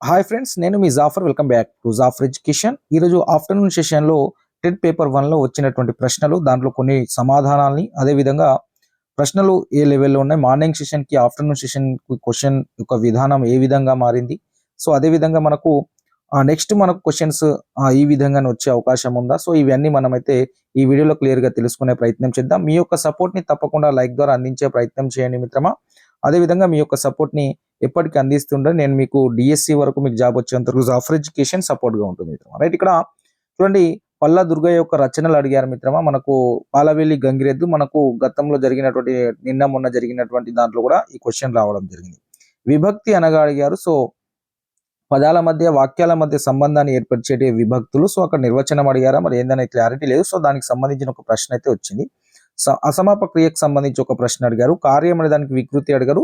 Hi friends, నేను మీ Jafar. Welcome back to Jafar education. ఈరోజు ఆఫ్టర్నూన్ సెషన్లో టెట్ పేపర్ 1లో వచ్చినటువంటి ప్రశ్నలు, దాంట్లో కొన్ని సమాధానాలని, అదేవిధంగా ప్రశ్నలు ఏ లెవెల్లో ఉన్నాయి, మార్నింగ్ సెషన్కి ఆఫ్టర్నూన్ సెషన్ క్వశ్చన్ యొక్క విధానం ఏ విధంగా మారింది, సో అదేవిధంగా మనకు నెక్స్ట్ మనకు క్వశ్చన్స్ ఈ విధంగానే వచ్చే అవకాశం ఉందా, సో ఇవన్నీ మనమైతే ఈ వీడియోలో క్లియర్గా తెలుసుకునే ప్రయత్నం చేద్దాం. మీ యొక్క సపోర్ట్ని తప్పకుండా లైక్ ద్వారా అందించే ప్రయత్నం చేయండి మిత్రమా. అదేవిధంగా మీ యొక్క సపోర్ట్ని ఎప్పటికీ అందిస్తుండే నేను మీకు డిఎస్సి వరకు మీకు జాబ్ వచ్చేంత వరకు జాఫర్ ఎడ్యుకేషన్ సపోర్ట్గా ఉంటుంది మిత్రమా. రైట్, ఇక్కడ చూడండి, పల్లా దుర్గయ్య యొక్క రచనలు అడిగారు మిత్రమా. మనకు పాలవెల్లి గంగిరెద్దు, మనకు గతంలో జరిగినటువంటి మొన్న జరిగినటువంటి దాంట్లో కూడా ఈ క్వశ్చన్ రావడం జరిగింది. విభక్తి అనగా అడిగారు. సో పదాల మధ్య వాక్యాల మధ్య సంబంధాన్ని ఏర్పరిచేటి విభక్తులు. సో అక్కడ నిర్వచనం అడిగారా, మరి ఏందనే క్లారిటీ లేదు. సో దానికి సంబంధించిన ఒక ప్రశ్న అయితే వచ్చింది. అసమాప క్రియకు సంబంధించి ఒక ప్రశ్న అడిగారు. కార్యం అనే దానికి వికృతి అడిగారు.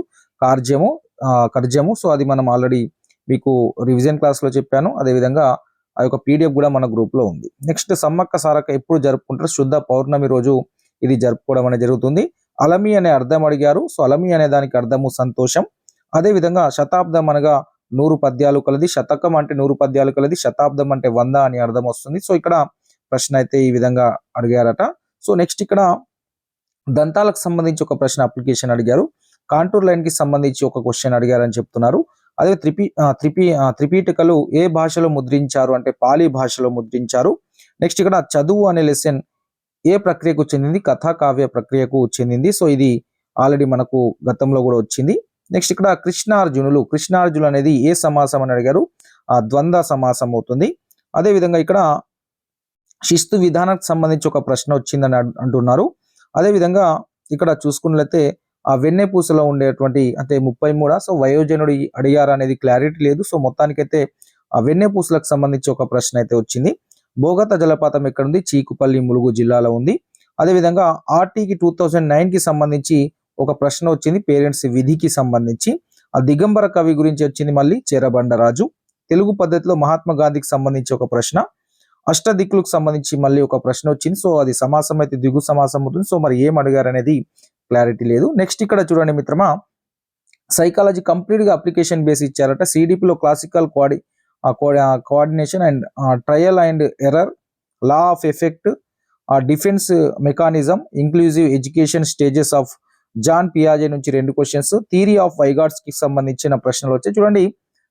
కర్జము. సో అది మనం ఆల్రెడీ మీకు రివిజన్ క్లాస్లో చెప్పాను. అదేవిధంగా ఆ యొక్క పీడిఎఫ్ కూడా మన గ్రూప్లో ఉంది. నెక్స్ట్, సమ్మక్క సారక్క ఎప్పుడు జరుపుకుంటారు? శుద్ధ పౌర్ణమి రోజు ఇది జరుపుకోవడం అనేది జరుగుతుంది. అలమి అనే అర్థం అడిగారు. సో అలమి అనే దానికి అర్థము సంతోషం. అదేవిధంగా శతాబ్దం అనగా 100 పద్యాలు కలది, శతకం అంటే 100 పద్యాలు కలది, శతాబ్దం అంటే 100 అని అర్థం వస్తుంది. సో ఇక్కడ ప్రశ్న అయితే ఈ విధంగా అడిగారట. సో నెక్స్ట్, ఇక్కడ దంతాలకు సంబంధించి ఒక ప్రశ్న అప్లికేషన్ అడిగారు. కాంటూర్ లైన్ కి సంబంధించి ఒక క్వశ్చన్ అడిగారని చెప్తున్నారు. అదే త్రిపీఠికలు ఏ భాషలో ముద్రించారు అంటే పాలీ భాషలో ముద్రించారు. నెక్స్ట్, ఇక్కడ చదువు అనే లెసన్ ఏ ప్రక్రియకు చెందింది? కథా కావ్య ప్రక్రియకు చెందింది. సో ఇది ఆల్రెడీ మనకు గతంలో కూడా వచ్చింది. నెక్స్ట్, ఇక్కడ కృష్ణార్జునులు అనేది ఏ సమాసం అని అడిగారు? ద్వంద్వ సమాసం అవుతుంది. అదేవిధంగా ఇక్కడ శిస్తు విధానానికి సంబంధించి ఒక ప్రశ్న వచ్చిందని అంటున్నారు. అదేవిధంగా ఇక్కడ చూసుకున్నట్లయితే ఆ వెన్నెపూసలో ఉండేటువంటి అంటే 33 సో వయోజనుడు అడిగారా అనేది క్లారిటీ లేదు. సో మొత్తానికైతే ఆ వెన్నెపూసలకు సంబంధించి ఒక ప్రశ్న అయితే వచ్చింది. బోగత జలపాతం ఎక్కడుంది? చీకుపల్లి, ములుగు జిల్లాలో ఉంది. అదేవిధంగా ఆర్టీకి 2009కి సంబంధించి ఒక ప్రశ్న వచ్చింది, పేరెంట్స్ విధికి సంబంధించి. ఆ దిగంబర కవి గురించి వచ్చింది, మళ్ళీ చెరబండరాజు. తెలుగు పద్ధతిలో మహాత్మా గాంధీకి సంబంధించి ఒక ప్రశ్న. అష్టదిక్కులకు సంబంధించి మళ్ళీ ఒక ప్రశ్న వచ్చింది. సో అది సమాసం అయితే దిగు సమాసం అవుతుంది. సో మరి ఏం అడిగారు అనేది క్లారిటీ లేదు. నెక్స్ట్, ఇక్కడ చూడండి మిత్రమా, సైకాలజీ కంప్లీట్ గా అప్లికేషన్ బేస్ ఇచ్చారట. సిడిపిలో classical coordination and trial and error, law of effect, defence mechanism, inclusive education stages of Jean పియాజే నుంచి 2 క్వశ్చన్స్, థియరీ ఆఫ్ వైగార్డ్స్ కి సంబంధించిన ప్రశ్నలు వచ్చాయి. చూడండి,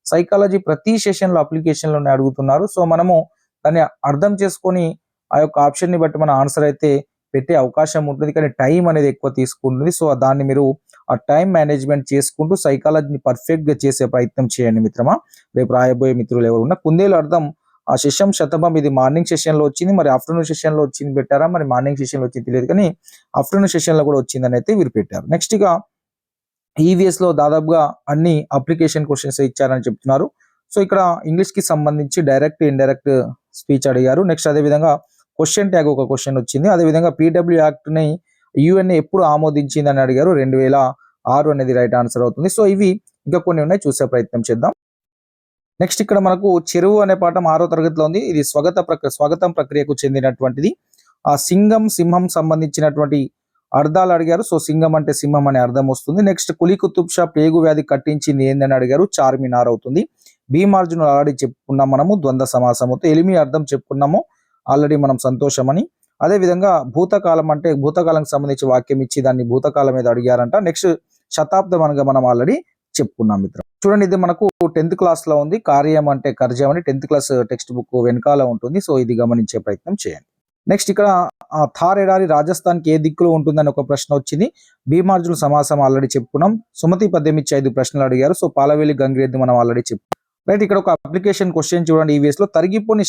సైకాలజీ ప్రతి సెషన్ లో అప్లికేషన్ లోనే అడుగుతున్నారు. సో మనము దాన్ని అర్థం చేసుకొని ఆ యొక్క ఆప్షన్ ని బట్టి మన ఆన్సర్ అయితే పెట్టే అవకాశం ఉంటుంది, కానీ టైం అనేది ఎక్కువ తీసుకుంటుంది. సో దాన్ని మీరు ఆ టైం మేనేజ్మెంట్ చేసుకుంటూ సైకాలజీని పర్ఫెక్ట్ గా చేసే ప్రయత్నం చేయండి మిత్రమా. రేపు రాయబోయే మిత్రులు ఎవరు ఉన్నా కుందేలు అర్థం ఆ శశం శతభం ఇది మార్నింగ్ సెషన్ లో వచ్చింది, మరి ఆఫ్టర్నూన్ సెషన్ లో వచ్చింది పెట్టారా, మరి మార్నింగ్ సెషన్ లో వచ్చింది తెలియదు, కానీ ఆఫ్టర్నూన్ సెషన్ లో కూడా వచ్చిందని అయితే వీరు పెట్టారు. నెక్స్ట్ గా ఈవీఎస్ లో దాదాపుగా అన్ని అప్లికేషన్ క్వశ్చన్స్ ఇచ్చారని చెప్తున్నారు. సో ఇక్కడ ఇంగ్లీష్ కి సంబంధించి డైరెక్ట్ ఇండైరెక్ట్ స్పీచ్ అడిగారు. నెక్స్ట్, అదేవిధంగా క్వశ్చన్ ట్యాగ్ ఒక క్వశ్చన్ వచ్చింది. అదేవిధంగా పీడబ్ల్యూ యాక్ట్ ని యుఎన్ఏ ఎప్పుడు ఆమోదించింది అని అడిగారు. 2006 అనేది రైట్ ఆన్సర్ అవుతుంది. సో ఇవి ఇంకా కొన్ని ఉన్నాయి, చూసే ప్రయత్నం చేద్దాం. నెక్స్ట్, ఇక్కడ మనకు చెరువు అనే పాఠం 6వ తరగతిలో ఉంది. ఇది స్వాగతం ప్రక్రియకు చెందినటువంటిది. ఆ సింహం సంబంధించినటువంటి అర్థాలు అడిగారు. సో సింగం అంటే సింహం అనే అర్థం వస్తుంది. నెక్స్ట్, కులీ కుతుబ్ షా పేగు వ్యాధి కట్టించింది ఏందని అడిగారు. చార్మినార్ అవుతుంది. భీమార్జునులు ఆల్రెడీ చెప్పుకున్నాం మనము, ద్వంద్వ సమాసం అవుతుంది. ఎలిమి అర్థం చెప్పుకున్నాము ఆల్రెడీ మనం, సంతోషం అని. అదేవిధంగా భూతకాలం అంటే భూతకాలంకి సంబంధించి వాక్యం ఇచ్చి దాన్ని భూతకాలం మీద అడిగారంట. నెక్స్ట్, శతాబ్దం అనగా మనం ఆల్రెడీ చెప్పుకున్నాం మిత్రం. చూడండి, ఇది మనకు 10th క్లాస్ లో ఉంది. కార్యం అంటే కర్జం అని 10th క్లాస్ టెక్స్ట్ బుక్ వెనకాల ఉంటుంది. సో ఇది గమనించే ప్రయత్నం చేయండి. నెక్స్ట్, ఇక్కడ థార్ ఎడారి రాజస్థాన్ కి ఏ దిక్కులో ఉంటుందని ఒక ప్రశ్న వచ్చింది. భీమార్జున సమాసం ఆల్రెడీ చెప్పుకున్నాం. సుమతి పద్యం ఇచ్చి 5 ప్రశ్నలు అడిగారు. సో పాలవేలి గంగిరెద్దు మనం ఆల్రెడీ రైట్. ఇక్కడ ఒక అప్లికేషన్ క్వశ్చన్ చూడండి, ఈవీఎస్ లో తరిగిపోని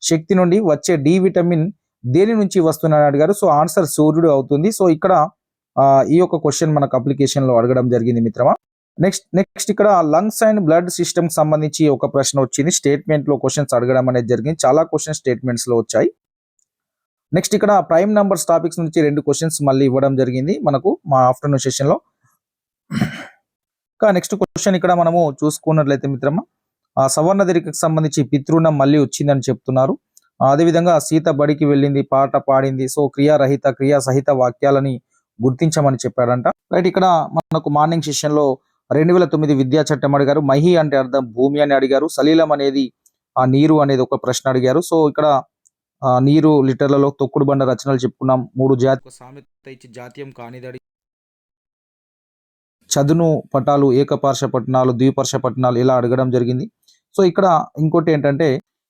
శక్తి నుండి వచ్చే డి విటమిన్ దేని నుంచి వస్తుందని అడిగారు. సో ఆన్సర్ సూర్యుడు అవుతుంది. సో ఇక్కడ ఈ యొక్క క్వశ్చన్ మనకు అప్లికేషన్ లో అడగడం జరిగింది మిత్రమా. నెక్స్ట్, ఇక్కడ లంగ్స్ అండ్ బ్లడ్ సిస్టమ్ సంబంధించి ఒక ప్రశ్న వచ్చింది. స్టేట్మెంట్ లో క్వశ్చన్స్ అడగడం అనేది జరిగింది. చాలా క్వశ్చన్స్ స్టేట్మెంట్స్ లో వచ్చాయి. నెక్స్ట్, ఇక్కడ ప్రైమ్ నంబర్స్ టాపిక్స్ నుంచి 2 క్వశ్చన్స్ మళ్ళీ ఇవ్వడం జరిగింది మనకు మా ఆఫ్టర్నూన్ సెషన్ లో. నెక్స్ట్ క్వశ్చన్ ఇక్కడ మనము చూసుకున్నట్లయితే మిత్రమా, సవర్ణ దీర్ఘకు సంబంధించి పితృణం మళ్ళీ వచ్చిందని చెప్తున్నారు. అదేవిధంగా సీత బడికి వెళ్ళింది, పాట పాడింది. సో క్రియారహిత క్రియా సహిత వాక్యాలని గుర్తించమని చెప్పాడంట. రైట్, ఇక్కడ మనకు మార్నింగ్ సెషన్ లో 2009 విద్యా చట్టం అడిగారు. మహి అంటే అర్థం భూమి అని అడిగారు. సలీలం అనేది నీరు అనేది ఒక ప్రశ్న అడిగారు. సో ఇక్కడ నీరు లీటర్లలో తొక్కుడు బండ రచనలు చెప్పుకున్నాం. 3 జాతి సామెత ఇచ్చి జాతీయం కానిదడి చదును పటాలు, ఏకపార్శ్వ పట్టణాలు, ద్విపార్శ్వ పట్టణాలు ఇలా అడగడం జరిగింది. సో ఇక్కడ ఇంకోటి ఏంటంటే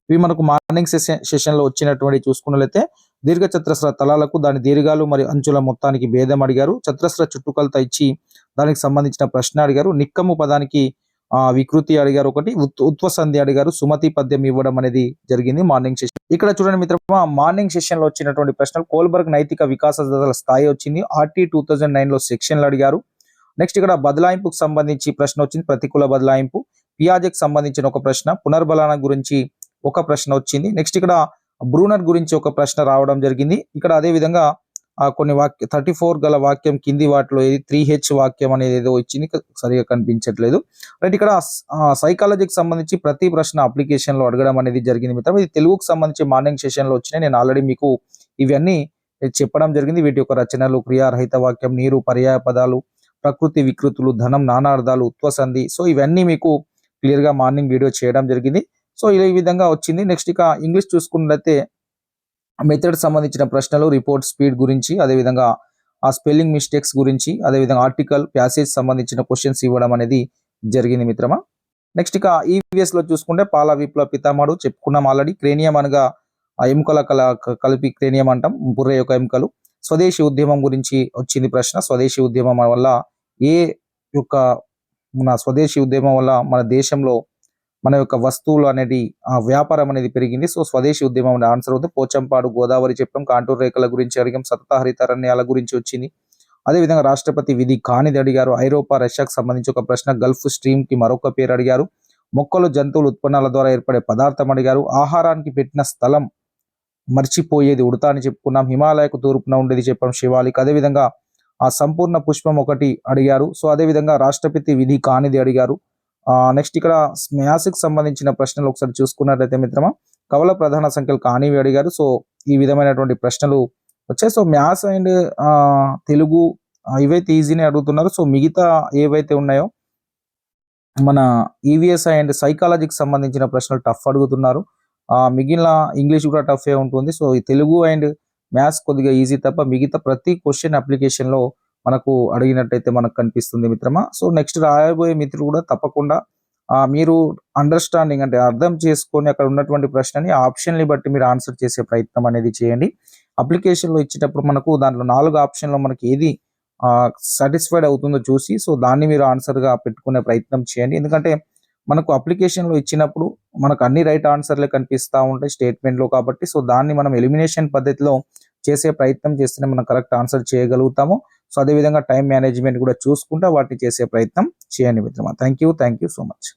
ఇవి మనకు మార్నింగ్ సెషన్లో వచ్చినటువంటి చూసుకున్నట్లయితే దీర్ఘచతురస్ర తలాలకు దాని దీర్ఘాలు మరియు అంచుల మొత్తానికి భేదం అడిగారు. చతురస్ర చుట్టుకొలత ఇచ్చి దానికి సంబంధించిన ప్రశ్న అడిగారు. నిక్కము పదానికి వికృతి అడిగారు. ఒకటి ఉత్వసంధి అడిగారు. సుమతి పద్యం ఇవ్వడం అనేది జరిగింది మార్నింగ్ సెషన్. ఇక్కడ చూడండి మిత్రమా, మార్నింగ్ సెషన్ లో వచ్చినటువంటి ప్రశ్నలు కోల్బర్గ్ నైతిక వికాస దశల స్థాయి వచ్చింది. ఆర్టీ 2009 లో సెక్షన్లు అడిగారు. నెక్స్ట్ ఇక్కడ బదలాయింపుకు సంబంధించి ప్రశ్న వచ్చింది, ప్రతికూల బదలాయింపు. పియాజెకి సంబంధించిన ఒక ప్రశ్న, పునర్బలన గురించి ఒక ప్రశ్న వచ్చింది. నెక్స్ట్ ఇక్కడ బ్రూనర్ గురించి ఒక ప్రశ్న రావడం జరిగింది. ఇక్కడ అదే విధంగా కొన్ని 34 గల వాక్యం కింది వాటిలో ఏది 3H వాక్యం అనేది ఏదో ఇచ్చింది, సరిగా కనిపించట్లేదు. రైట్, ఇక్కడ సైకాలజీకి సంబంధించి ప్రతి ప్రశ్న అప్లికేషన్ లో అడగడం అనేది జరిగింది మిత్రం. ఇది తెలుగుకు సంబంధించి మార్నింగ్ సెషన్ లో వచ్చినాయి. నేను ఆల్రెడీ మీకు ఇవన్నీ చెప్పడం జరిగింది. వీటి యొక్క రచనలు, క్రియారహిత వాక్యం, నీరు, పర్యాయ పదాలు, ప్రకృతి వికృతులు, ధనం, నానార్థాలు, ఉత్వసంధి. సో ఇవన్నీ మీకు క్లియర్ గా మార్నింగ్ వీడియో చేయడం జరిగింది. సో ఈ విధంగా వచ్చింది. నెక్స్ట్ ఇక ఇంగ్లీష్ చూసుకున్నట్లయితే మెథడ్ సంబంధించిన ప్రశ్నలు, రిపోర్ట్ స్పీడ్ గురించి, అదేవిధంగా ఆ స్పెల్లింగ్ మిస్టేక్స్ గురించి, అదేవిధంగా ఆర్టికల్, ప్యాసేజ్ సంబంధించిన క్వశ్చన్స్ ఇవ్వడం అనేది జరిగింది మిత్రమా. నెక్స్ట్ ఇక ఈవీఎస్ లో చూసుకుంటే పాల విప్లవ పితామహుడు చెప్పుకున్నాం ఆల్రెడీ. క్రేనియం అనగా ఎముకల కలిపి క్రేనియం అంటాం, బుర్ర యొక్క ఎముకలు. స్వదేశీ ఉద్యమం గురించి వచ్చింది ప్రశ్న. స్వదేశీ ఉద్యమం వల్ల స్వదేశీ ఉద్యమం వల్ల మన దేశంలో మన యొక్క వస్తువులు అనేది వ్యాపారం అనేది పెరిగింది. సో స్వదేశీ ఉద్యమం ఆన్సర్ అవుతుంది. పోచంపాడు, గోదావరి చెప్పాం. కాంటూర్ రేఖల గురించి అడిగాం. సతత హరితారణ్యాల గురించి వచ్చింది. అదేవిధంగా రాష్ట్రపతి విధి కానిది అడిగారు. ఐరోపా, రష్యాకు సంబంధించి ఒక ప్రశ్న. గల్ఫ్ స్ట్రీమ్ కి మరొక పేరు అడిగారు. మొక్కలు, జంతువులు ఉత్పన్నాల ద్వారా ఏర్పడే పదార్థం అడిగారు. ఆహారానికి పెట్టిన స్థలం మర్చిపోయేది ఉడత అని చెప్పుకున్నాం. హిమాలయకు తూర్పున ఉండేది చెప్పాం, శివాలిక్. అదేవిధంగా ఆ సంపూర్ణ పుష్పం ఒకటి అడిగారు. సో అదేవిధంగా రాష్ట్రపతి విధి కానిది అడిగారు. నెక్స్ట్ ఇక్కడ మ్యాథ్స్కి సంబంధించిన ప్రశ్నలు ఒకసారి చూసుకున్నట్లయితే మిత్రమా, కవల ప్రధాన సంఖ్యలు కానివి అడిగారు. సో ఈ విధమైనటువంటి ప్రశ్నలు వచ్చాయి. సో మ్యాథ్స్ అండ్ తెలుగు ఇవైతే ఈజీనే అడుగుతున్నారు. సో మిగతా ఏవైతే ఉన్నాయో మన ఈవీఎస్ అండ్ సైకాలజీకి సంబంధించిన ప్రశ్నలు టఫ్ అడుగుతున్నారు. మిగిలిన ఇంగ్లీష్ కూడా టఫే ఉంటుంది. సో ఈ తెలుగు అండ్ మ్యాథ్స్ కొద్దిగా ఈజీ తప్ప మిగతా ప్రతి క్వశ్చన్ అప్లికేషన్ లో మనకు అడిగినట్టయితే మనకు కనిపిస్తుంది మిత్రమా. సో నెక్స్ట్ రాయబోయే మిత్రులు కూడా తప్పకుండా మీరు అండర్స్టాండింగ్ అంటే అర్థం చేసుకొని అక్కడ ఉన్నటువంటి ప్రశ్నని ఆప్షన్ని బట్టి మీరు ఆన్సర్ చేసే ప్రయత్నం అనేది చేయండి. అప్లికేషన్లో ఇచ్చేటప్పుడు మనకు దాంట్లో 4 ఆప్షన్లో మనకి ఏది సాటిస్ఫైడ్ అవుతుందో చూసి సో దాన్ని మీరు ఆన్సర్గా పెట్టుకునే ప్రయత్నం చేయండి. ఎందుకంటే మనకు అప్లికేషన్లో ఇచ్చినప్పుడు మనకు అన్ని రైట్ ఆన్సర్లే కనిపిస్తూ ఉంటాయి స్టేట్మెంట్లో కాబట్టి. సో దాన్ని మనం ఎలిమినేషన్ పద్ధతిలో చేసే ప్రయత్నం చేస్తేనే మనం కరెక్ట్ ఆన్సర్ చేయగలుగుతాము. సో అదేవిధంగా టైం మేనేజ్మెంట్ కూడా చూసుకుంటూ వాటిని చేసే ప్రయత్నం చేయండి మిత్రమా. Thank you so much.